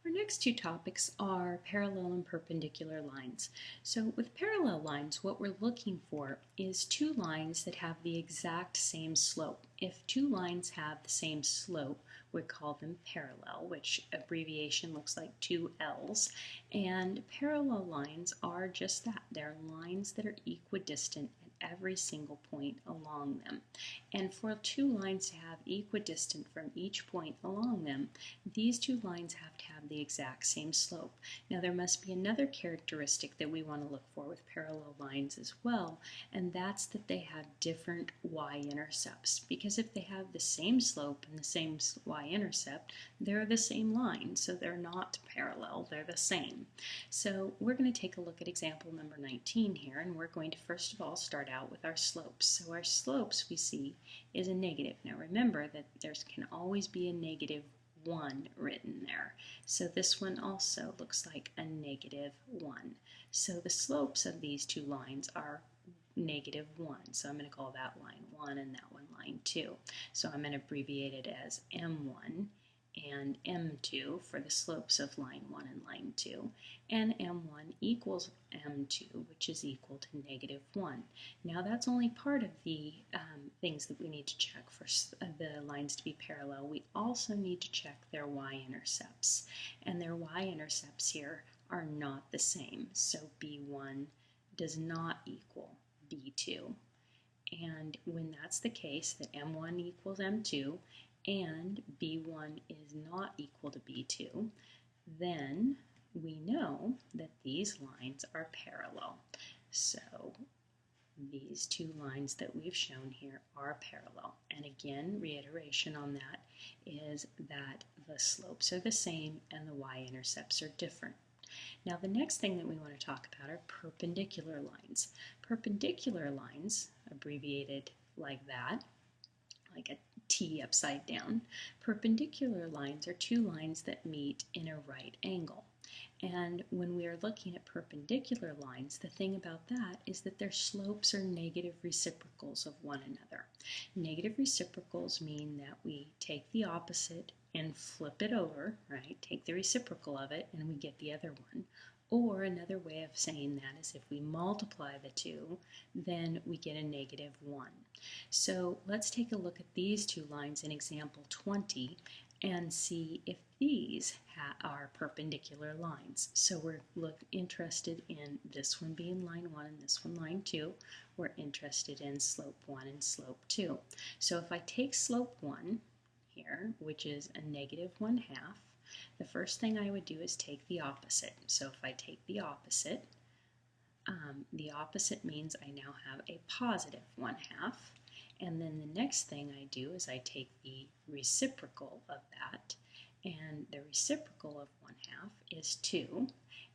Our next two topics are parallel and perpendicular lines. So with parallel lines, what we're looking for is two lines that have the exact same slope. If two lines have the same slope, we call them parallel, which abbreviation looks like two L's. And parallel lines are just that. They're lines that are equidistant at every single point along them. And for two lines to have equidistant from each point along them, these two lines have to have the exact same slope. Now there must be another characteristic that we want to look for with parallel lines as well, and that's that they have different y-intercepts. Because if they have the same slope and the same y-intercept, they're the same line, so they're not parallel, they're the same. So we're going to take a look at example number 19 here, and we're going to first of all start out with our slopes. So our slopes we see is a negative. Now remember that there can always be a negative 1 written there. So this one also looks like a negative 1. So the slopes of these two lines are negative 1. So I'm going to call that line 1 and that one line 2. So I'm going to abbreviate it as M1 and M2 for the slopes of line 1 and line 2, and M1 equals M2, which is equal to negative 1. Now that's only part of the things that we need to check for the lines to be parallel. We also need to check their y-intercepts, and their y-intercepts here are not the same. So B1 does not equal B2. And when that's the case, that M1 equals M2 and B1 is not equal to B2, then we know that these lines are parallel. So these two lines that we've shown here are parallel. And again, reiteration on that is that the slopes are the same and the y-intercepts are different. Now the next thing that we want to talk about are perpendicular lines. Perpendicular lines, abbreviated like that, like a T upside down, perpendicular lines are two lines that meet in a right angle. And when we are looking at perpendicular lines, the thing about that is that their slopes are negative reciprocals of one another. Negative reciprocals mean that we take the opposite and flip it over, right? Take the reciprocal of it and we get the other one. Or another way of saying that is if we multiply the two, then we get a negative 1. So let's take a look at these two lines in example 20 and see if these are perpendicular lines. So we're interested in this one being line 1 and this one line 2. We're interested in slope 1 and slope 2. So if I take slope 1 here, which is a negative 1/2, the first thing I would do is take the opposite. So if I take the opposite means I now have a positive 1/2. And then the next thing I do is I take the reciprocal of that, and the reciprocal of 1/2 is 2.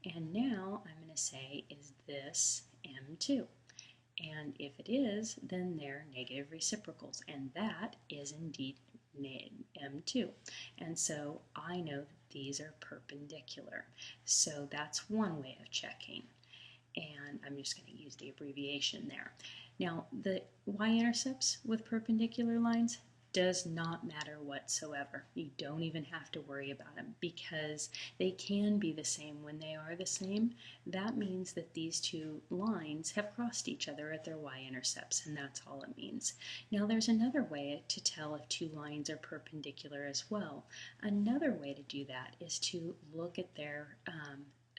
And now I'm going to say, is this M2? And if it is, then they're negative reciprocals, and that is indeed M2. And so I know that these are perpendicular. So that's one way of checking. And I'm just going to use the abbreviation there. Now, the y-intercepts with perpendicular lines does not matter whatsoever. You don't even have to worry about them because they can be the same when they are the same. That means that these two lines have crossed each other at their y-intercepts, and that's all it means. Now there's another way to tell if two lines are perpendicular as well. Another way to do that is to look at their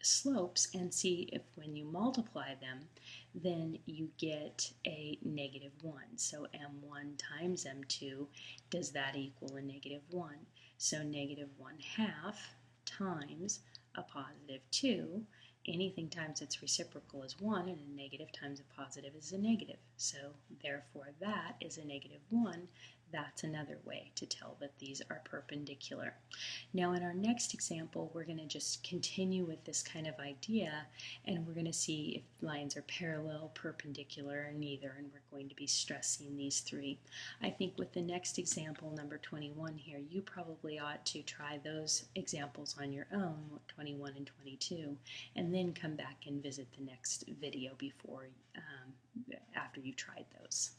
slopes and see if when you multiply them, then you get a negative 1. So M1 times M2, does that equal a negative 1? So negative 1/2 times a positive 2, anything times its reciprocal is 1, and a negative times a positive is a negative. So therefore that is a negative 1. That's another way to tell that these are perpendicular. Now in our next example, we're going to just continue with this kind of idea, and we're going to see if lines are parallel, perpendicular, or neither, and we're going to be stressing these three. I think with the next example, number 21 here, you probably ought to try those examples on your own, 21 and 22, and then come back and visit the next video before after you've tried those.